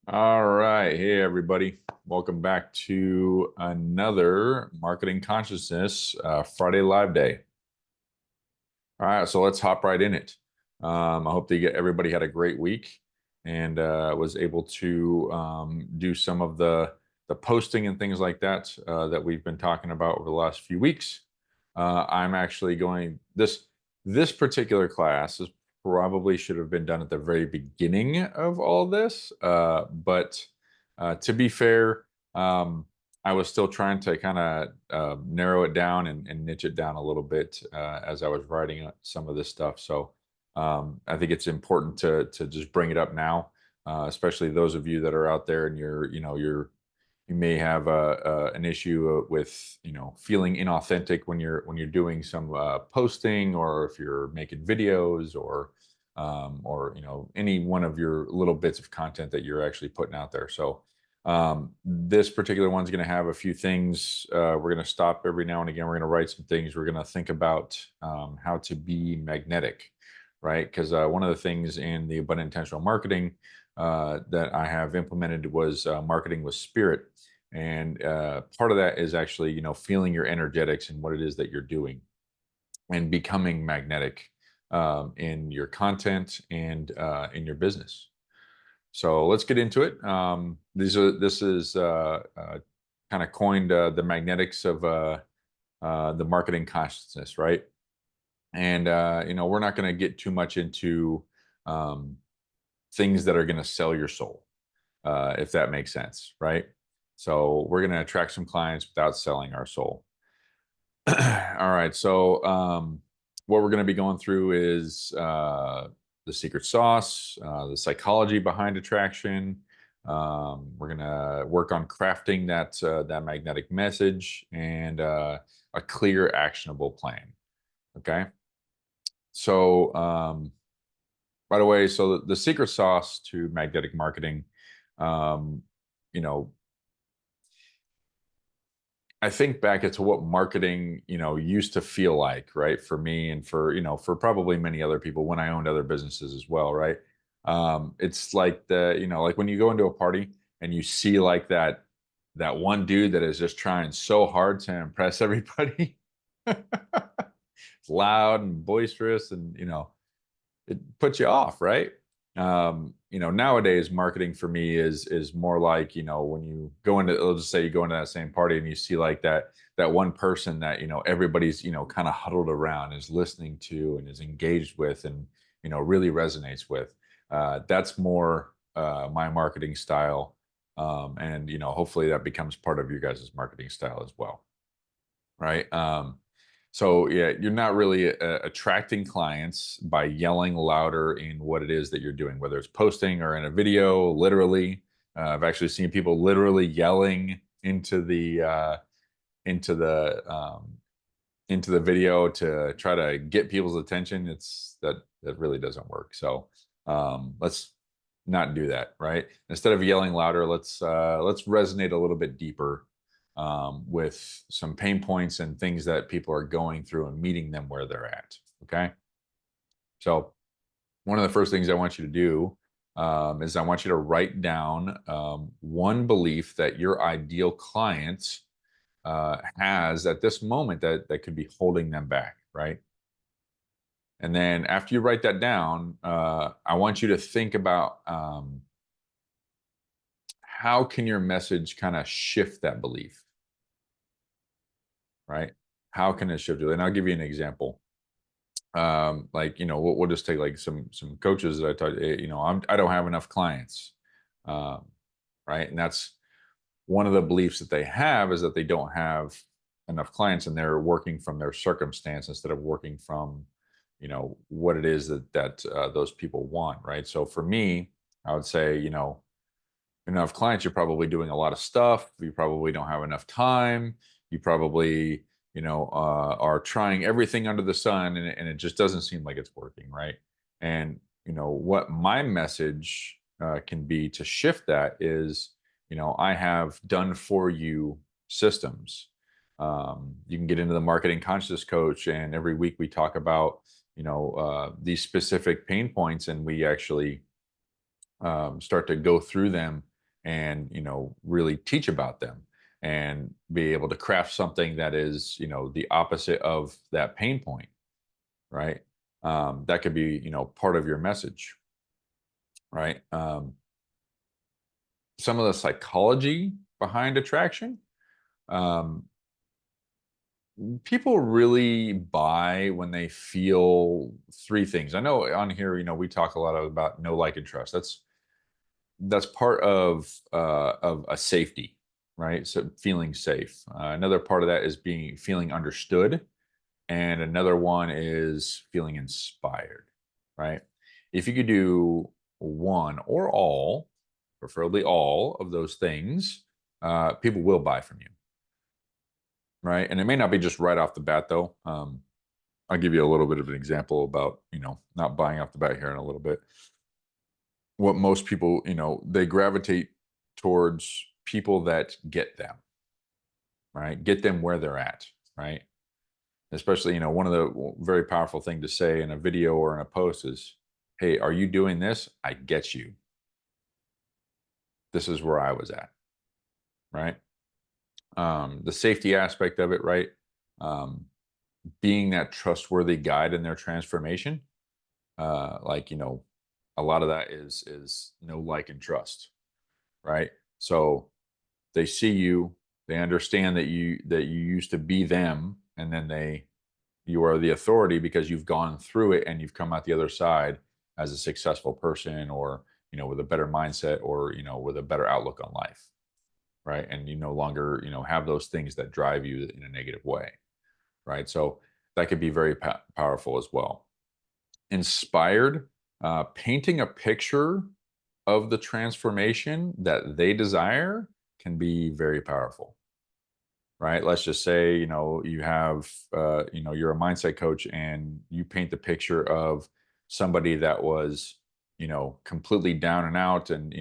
All right. Hey, everybody. Welcome back to another Marketing Consciousness Friday Live Day. All right. So let's hop right in it. I hope that everybody had a great week and was able to do some of the posting and things like that that we've been talking about over the last few weeks. I'm actually going this particular class is probably should have been done at the very beginning of all this, but to be fair, I was still trying to kind of narrow it down and niche it down a little bit as I was writing some of this stuff. So I think it's important to just bring it up now, especially those of you that are out there and you may have an issue with feeling inauthentic when you're doing some posting, or if you're making videos, or any one of your little bits of content that you're actually putting out there. So this particular one's going to have a few things. We're going to stop every now and again. We're going to write some things. We're going to think about how to be magnetic, right? Because one of the things in the abundant intentional marketing that I have implemented was marketing with spirit. And part of that is actually, feeling your energetics and what it is that you're doing and becoming magnetic in your content and in your business. So let's get into it. This is kind of coined the magnetics of the marketing consciousness, right? And we're not going to get too much into um, things that are going to sell your soul, if that makes sense, right? So we're going to attract some clients without selling our soul. All right. So what we're going to be going through is the secret sauce, the psychology behind attraction. We're going to work on crafting that magnetic message and a clear, actionable plan. Okay. So by the way, so the secret sauce to magnetic marketing, um, you know, I think back to what marketing, used to feel like, right? For me and for probably many other people when I owned other businesses as well, right? It's like like when you go into a party and you see like that one dude that is just trying so hard to impress everybody. It's loud and boisterous and it puts you off, right? Nowadays marketing for me is more like, when you go into, let's just say you go into that same party and you see like that one person that, everybody's, kind of huddled around, is listening to and is engaged with and, really resonates with. That's more my marketing style. And hopefully that becomes part of your guys' marketing style as well. Right. So yeah, you're not really attracting clients by yelling louder in what it is that you're doing, whether it's posting or in a video. Literally, I've actually seen people literally yelling into the into the video to try to get people's attention. That really doesn't work. So let's not do that. Right. Instead of yelling louder, let's resonate a little bit deeper with some pain points and things that people are going through and meeting them where they're at. Okay. So, one of the first things I want you to do is I want you to write down one belief that your ideal client has at this moment that could be holding them back. Right. And then after you write that down, I want you to think about how can your message kind of shift that belief, right? How can it shift it? And I'll give you an example. Like we'll just take like some coaches that I taught. I don't have enough clients, um, right? And that's one of the beliefs that they have, is that they don't have enough clients, and they're working from their circumstance instead of working from what it is that those people want, right? So for me, I would say enough clients, you're probably doing a lot of stuff. You probably don't have enough time. You probably, are trying everything under the sun, and it just doesn't seem like it's working, right? And what my message can be to shift that is, I have done for you systems. You can get into the marketing conscious coach, and every week we talk about, these specific pain points, and we actually start to go through them and, really teach about them and be able to craft something that is, the opposite of that pain point, right? That could be, part of your message, right? Some of the psychology behind attraction. Um, People really buy when they feel three things. I know on here, we talk a lot about know, like, and trust. That's part of a safety, right? So feeling safe. Another part of that is feeling understood, and another one is feeling inspired, right? If you could do one or all, preferably all of those things, people will buy from you, right? And it may not be just right off the bat, though. I'll give you a little bit of an example about, not buying off the bat here in a little bit. What most people, they gravitate towards people that get them, right? Get them where they're at, right? Especially, one of the very powerful thing to say in a video or in a post is, hey, are you doing this? I get you. This is where I was at, right? The safety aspect of it, right? Um, Being that trustworthy guide in their transformation, like, a lot of that is know, like, and trust, right? So they see you, they understand that you used to be them, and then you are the authority because you've gone through it and you've come out the other side as a successful person, or, with a better mindset, or, with a better outlook on life, right? And you no longer, have those things that drive you in a negative way, right? So that could be very powerful as well. Inspired, painting a picture of the transformation that they desire can be very powerful, right? Let's just say, you have, you're a mindset coach and you paint the picture of somebody that was, completely down and out, and,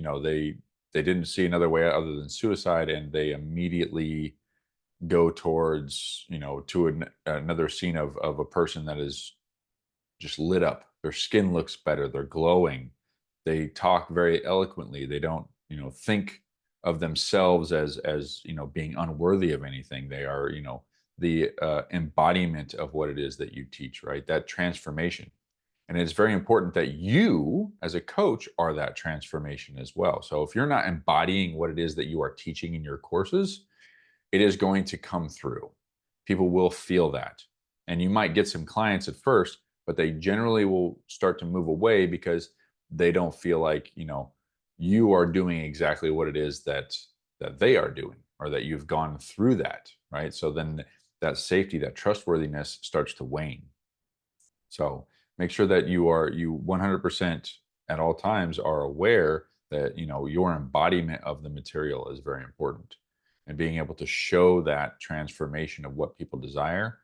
they didn't see another way other than suicide, and they immediately go towards, to another scene of a person that is just lit up. Their skin looks better. They're glowing. They talk very eloquently. They don't, think of themselves as being unworthy of anything. They are, the embodiment of what it is that you teach, right? That transformation. And it's very important that you, as a coach, are that transformation as well. So if you're not embodying what it is that you are teaching in your courses, it is going to come through. People will feel that. And you might get some clients at first, but they generally will start to move away because they don't feel like, you are doing exactly what it is that they are doing, or that you've gone through that, right? So then that safety, that trustworthiness starts to wane. So make sure that you 100% at all times are aware that, your embodiment of the material is very important, and being able to show that transformation of what people desire,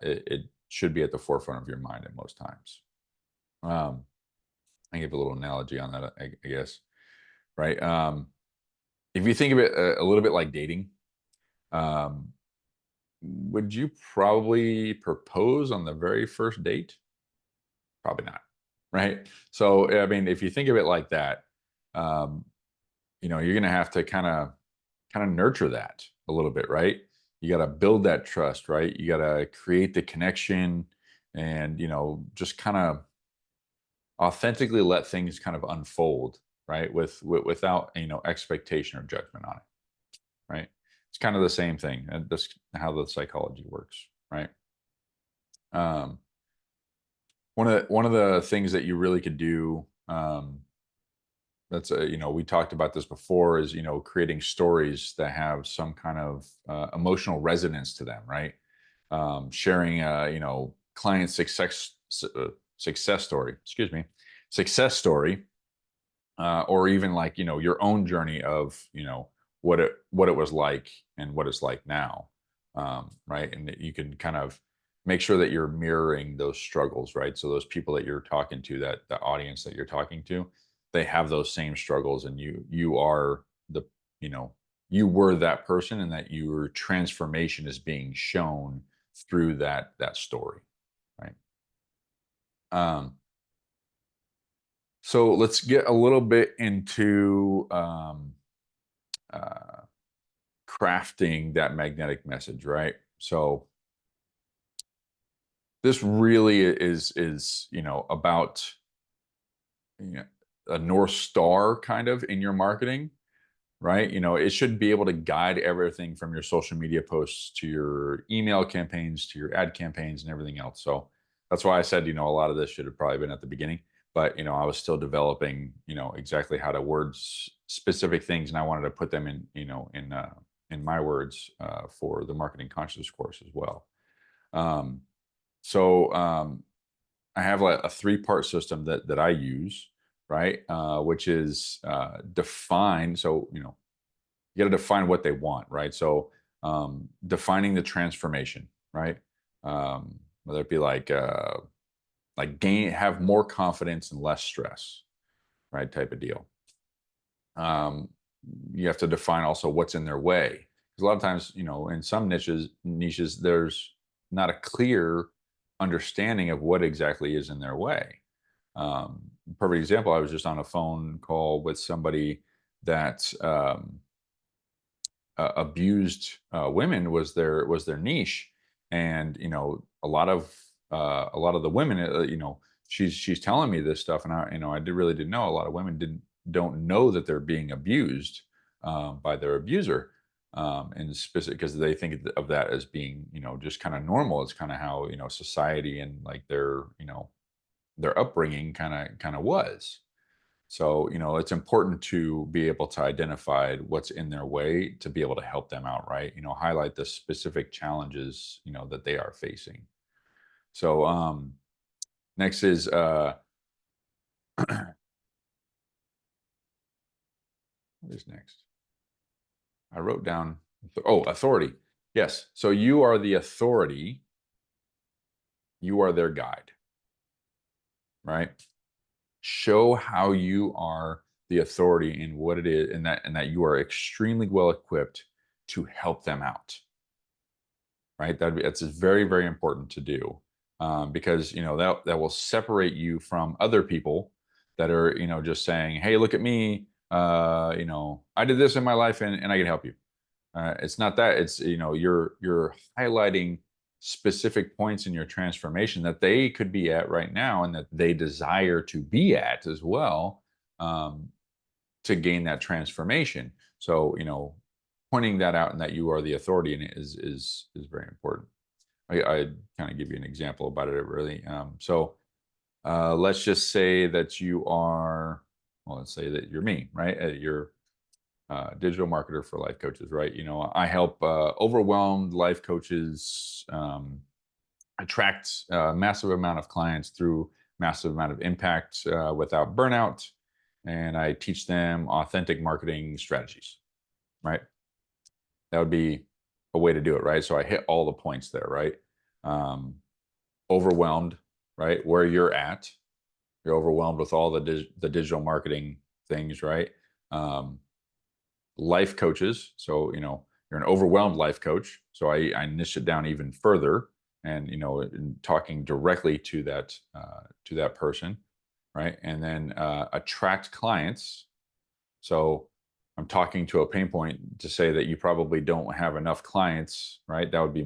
it should be at the forefront of your mind at most times. Um, I give a little analogy on that, I guess, right? If you think of it a little bit like dating, um, would you probably propose on the very first date? Probably not, right? So, I mean, if you think of it like that, um, you're going to have to kind of nurture that a little bit, right? You got to build that trust, right? You got to create the connection, and, just kind of authentically let things kind of unfold, right? Without, expectation or judgment on it, right? It's kind of the same thing, and that's how the psychology works, right? Um, one of the things that you really could do, that's we talked about this before, is, creating stories that have some kind of emotional resonance to them, right? Sharing client success story, excuse me, success story, or even, like, your own journey of, what it was like and what it's like now, right? And that you can kind of make sure that you're mirroring those struggles, right? So those people that you're talking to, that the audience that you're talking to, they have those same struggles, and you are the, you know you were that person, and that your transformation is being shown through that story, right? So let's get a little bit into, crafting that magnetic message, right? So this really is about a North Star kind of in your marketing, right? It should be able to guide everything from your social media posts to your email campaigns to your ad campaigns and everything else. So that's why I said, a lot of this should have probably been at the beginning, but I was still developing, exactly how to word specific things, and I wanted to put them in, in my words for the marketing consciousness course as well. Um, so I have like a three-part system that I use, right? Which is define. So you got to define what they want, right? So defining the transformation, right? Whether it be like have more confidence and less stress, right? Type of deal. Um, you have to define also what's in their way, because a lot of times, in some niches, there's not a clear understanding of what exactly is in their way. Perfect example, I was just on a phone call with somebody that abused women was their niche, and a lot of the women, she's telling me this stuff, and I really didn't know. A lot of women don't know that they're being abused by their abuser, and specific because they think of that as being just kind of normal. It's kind of how society and like their upbringing kind of was. So, it's important to be able to identify what's in their way to be able to help them out, right? Highlight the specific challenges, that they are facing. So, next is what is next? I wrote down authority. Yes. So you are the authority, you are their guide, right? Show how you are the authority in what it is, and that you are extremely well equipped to help them out, right? That's very, very important to do, because that will separate you from other people that are just saying, "Hey, look at me. I did this in my life, and I can help you." It's not that. It's you're highlighting specific points in your transformation that they could be at right now, and that they desire to be at as well, um, to gain that transformation. So pointing that out and that you are the authority in it is very important. I kind of give you an example about it really. So let's just say that you are, well, let's say that you're me, right? You're digital marketer for life coaches, right? I help overwhelmed life coaches attract a massive amount of clients through massive amount of impact without burnout, and I teach them authentic marketing strategies, right? That would be a way to do it, right? So I hit all the points there, right? Um, Overwhelmed, right? Where you're at, you're overwhelmed with all the digital marketing things, right? Um, Life coaches, so you're an overwhelmed life coach. So I niche it down even further, and talking directly to that person, right? And then attract clients. So I'm talking to a pain point to say that you probably don't have enough clients, right? That would be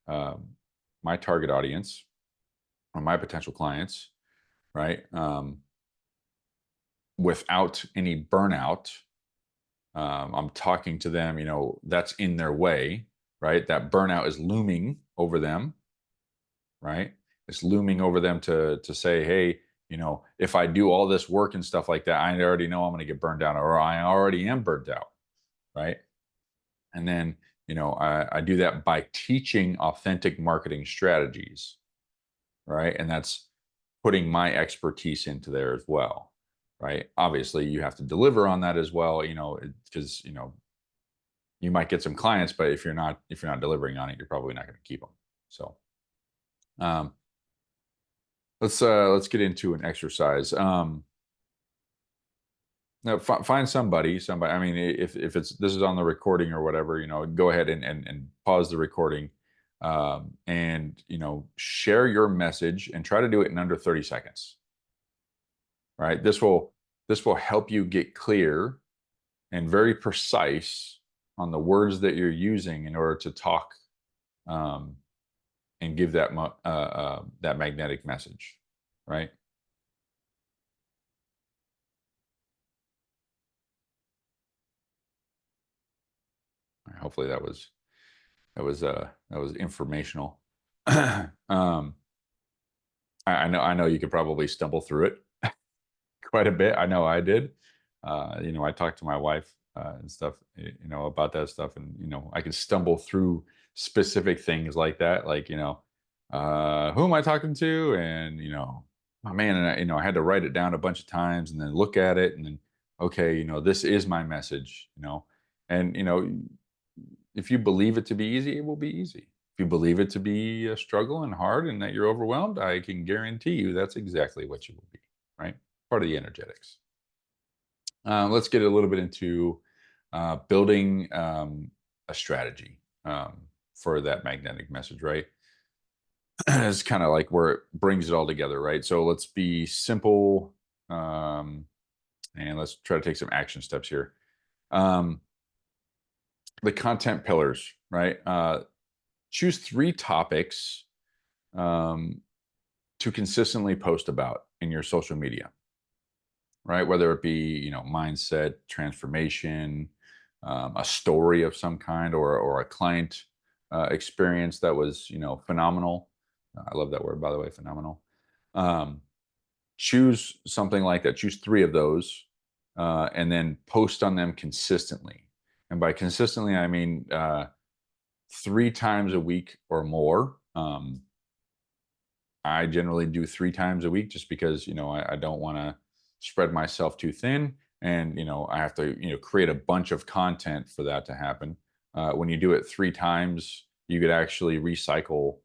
um, my target audience or my potential clients, right? Without any burnout. I'm talking to them, that's in their way, right? That burnout is looming over them, right? It's looming over them to say, hey, if I do all this work and stuff like that, I already know I'm going to get burned out, or I already am burned out, right? And then, I do that by teaching authentic marketing strategies, right? And that's putting my expertise into there as well, right? Obviously, you have to deliver on that as well, because you might get some clients, but if you're not delivering on it, you're probably not going to keep them. So um, let's get into an exercise. Now find somebody. I mean, if it's this is on the recording or whatever, go ahead and pause the recording, and share your message and try to do it in under 30 seconds. Right. This will help you get clear and very precise on the words that you're using in order to talk, um, and give that magnetic message, right? Hopefully that was informational. um, I know you could probably stumble through it quite a bit. I know I did. I talked to my wife and stuff, about that stuff, and I could stumble through specific things like that, like who am I talking to, and oh man, and I had to write it down a bunch of times, and then look at it, and then okay, this is my message, and if you believe it to be easy, it will be easy. If you believe it to be a struggle and hard, and that you're overwhelmed, I can guarantee you that's exactly what you will be. Right? Part of the energetics. Let's get a little bit into building a strategy for that magnetic message, right? It's kind of like where it brings it all together, right? So let's be simple, um, and let's try to take some action steps here. Um, the content pillars, right? Choose 3 topics um, to consistently post about in your social media, right? Whether it be, mindset, transformation, a story of some kind, or a client experience that was, phenomenal. I love that word, by the way, phenomenal. Um, Choose something like that. Choose 3 of those, and then post on them consistently. And by consistently, I mean 3 times a week or more. I generally do 3 times a week just because, I don't want to spread myself too thin. And, I have to, create a bunch of content for that to happen. When you do it 3 times, you could actually recycle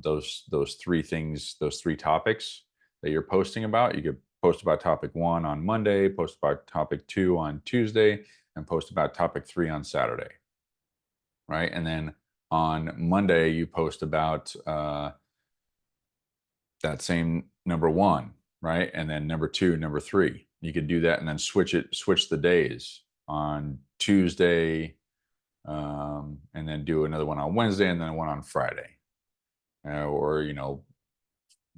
those 3 things, those 3 topics that you're posting about. You could post about topic 1 on Monday, post about topic 2 on Tuesday, and post about topic 3 on Saturday. Right. And then on Monday, you post about, that same number 1, right? And then number 2, number 3. You could do that and then switch the days on Tuesday, and then do another one on Wednesday and then one on Friday. Or,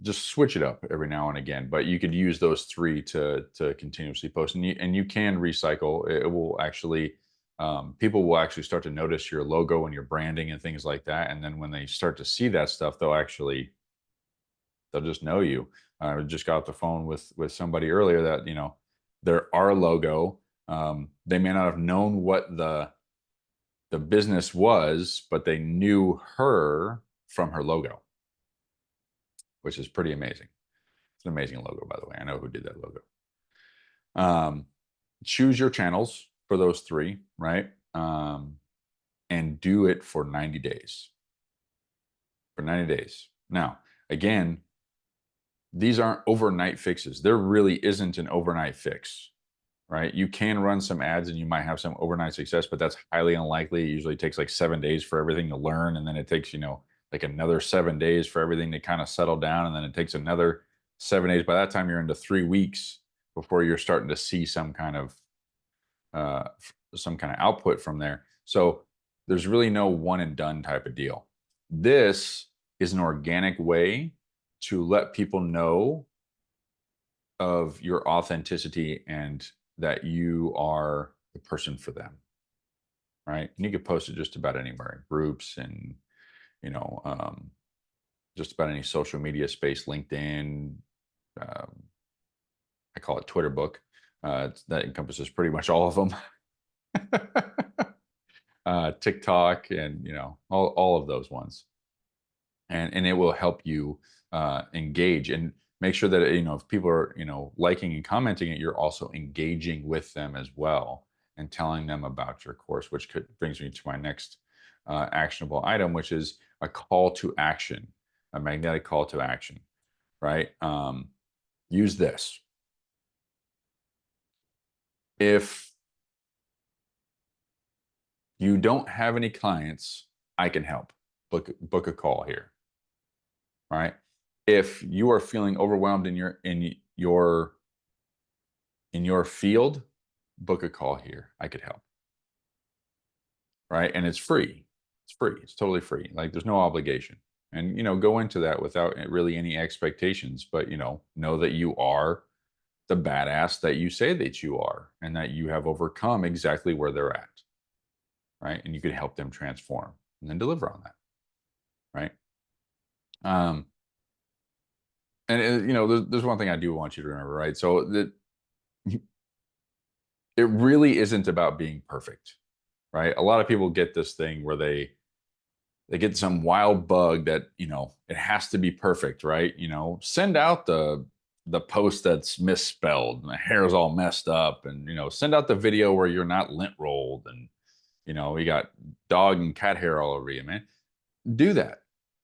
just switch it up every now and again. But you could use those 3 to continuously post, and you can recycle. It will actually, people will actually start to notice your logo and your branding and things like that. And then when they start to see that stuff, they'll just know you. I just got off the phone with somebody earlier that they're our logo. They may not have known what the business was, but they knew her from her logo, which is pretty amazing. It's an amazing logo, by the way. I know who did that logo. Um, Choose your channels for those 3, right? And do it for 90 days. For 90 days. Now, again, these aren't overnight fixes. There really isn't an overnight fix, right? You can run some ads and you might have some overnight success, but that's highly unlikely. It usually takes like 7 days for everything to learn. And then it takes, like another 7 days for everything to kind of settle down. And then it takes another 7 days. By that time, you're into 3 weeks before you're starting to see some kind of output from there. So there's really no one and done type of deal. This is an organic way to let people know of your authenticity and that you are the person for them, right? And you can post it just about anywhere, in groups, and you know um, just about any social media space. LinkedIn, um, I call it Twitter book. That encompasses pretty much all of them. TikTok, and all of those ones, and it will help you engage and make sure that if people are liking and commenting it, you're also engaging with them as well and telling them about your course, which brings me to my next actionable item, which is a call to action, a magnetic call to action, right? Use this. If you don't have any clients, I can help. Book a call here. All right. If you are feeling overwhelmed in your field, book a call here. I could help. Right. And it's free. It's free. It's totally free. Like there's no obligation. And, go into that without really any expectations, but, know that you are the badass that you say that you are and that you have overcome exactly where they're at. Right. And you can help them transform and then deliver on that. Right. Um, and, there's one thing I do want you to remember, right? So that it really isn't about being perfect, right? A lot of people get this thing where they get some wild bug that it has to be perfect, right? Send out the post that's misspelled and the hair is all messed up, and send out the video where you're not lint rolled, and you got dog and cat hair all over you, man. Do that.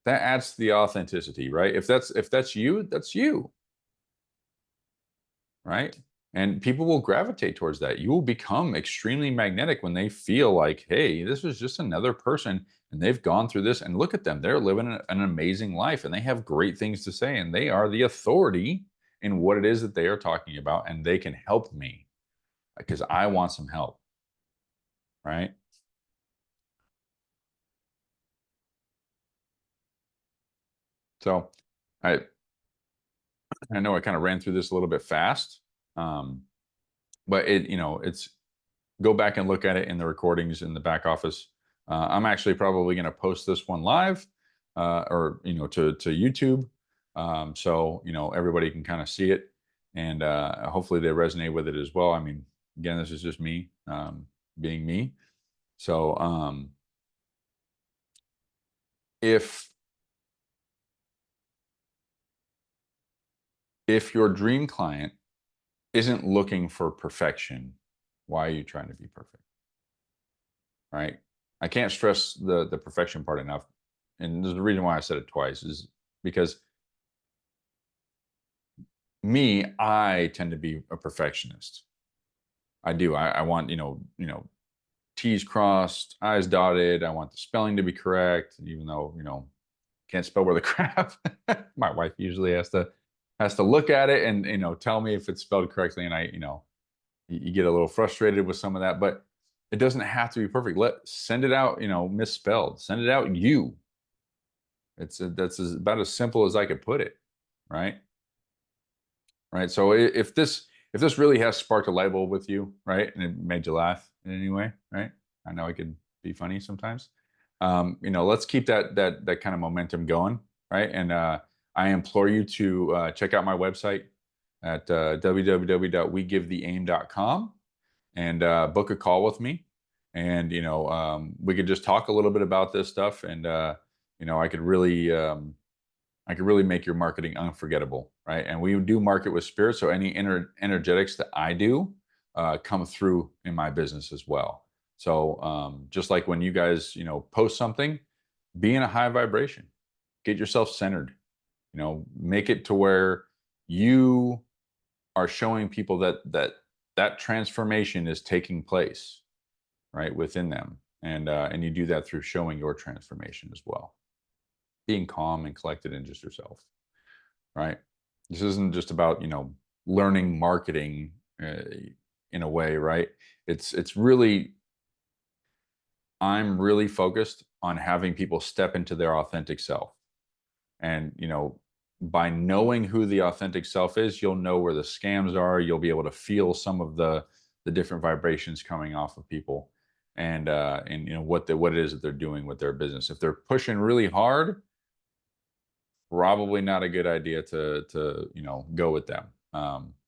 That adds to the authenticity, right? If that's you, that's you, right? And people will gravitate towards that. You will become extremely magnetic when they feel like, hey, this is just another person and they've gone through this, and look at them. They're living an amazing life and they have great things to say, and they are the authority in what it is that they are talking about, and they can help me because I want some help, right? So I I know I kind of ran through this a little bit fast. Um, but it's go back and look at it in the recordings in the back office. I'm actually probably going to post this one live, or to YouTube, so everybody can kind of see it, and hopefully they resonate with it as well. I mean, again, this is just me, being me. So if your dream client isn't looking for perfection, why are you trying to be perfect? Right? I can't stress the perfection part enough. And there's the reason why I said it twice is because I tend to be a perfectionist. I do. I want, T's crossed, I's dotted. I want the spelling to be correct, even though, can't spell where the crap. My wife usually has to look at it and, tell me if it's spelled correctly. And you get a little frustrated with some of that, but it doesn't have to be perfect. Send it out, misspelled. Send it out that's about as simple as I could put it, right? Right. So if this really has sparked a light bulb with you, right, and it made you laugh in any way, right? I know it could be funny sometimes. Let's keep that kind of momentum going, right? And I implore you to check out my website at www.wegivetheaim.com and book a call with me, and we could just talk a little bit about this stuff, and I could really make your marketing unforgettable, right? And we do market with spirit, so any energetics that I do come through in my business as well. So just like when you guys, post something, be in a high vibration, get yourself centered, make it to where you are showing people that transformation is taking place, right, within them, and you do that through showing your transformation as well, being calm and collected in just yourself, right? This isn't just about learning marketing in a way, right? It's really, I'm really focused on having people step into their authentic self, and by knowing who the authentic self is, you'll know where the scams are. You'll be able to feel some of the different vibrations coming off of people, and what it is that they're doing with their business. If they're pushing really hard, probably not a good idea to go with them.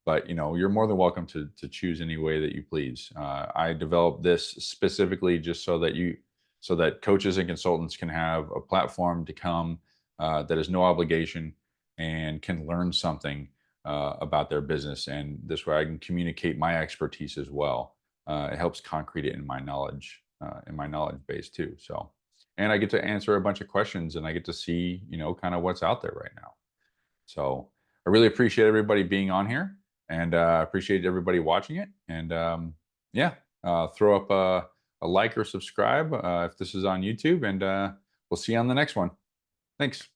But you're more than welcome to choose any way that you please. I developed this specifically just so that coaches and consultants can have a platform to come that is no obligation and can learn something about their business, and this way I can communicate my expertise as well. It helps concrete it in my knowledge base too. So, and I get to answer a bunch of questions, and I get to see, kind of what's out there right now. So I really appreciate everybody being on here, and appreciate everybody watching it. And yeah, throw up a like or subscribe if this is on YouTube, and we'll see you on the next one. Thanks.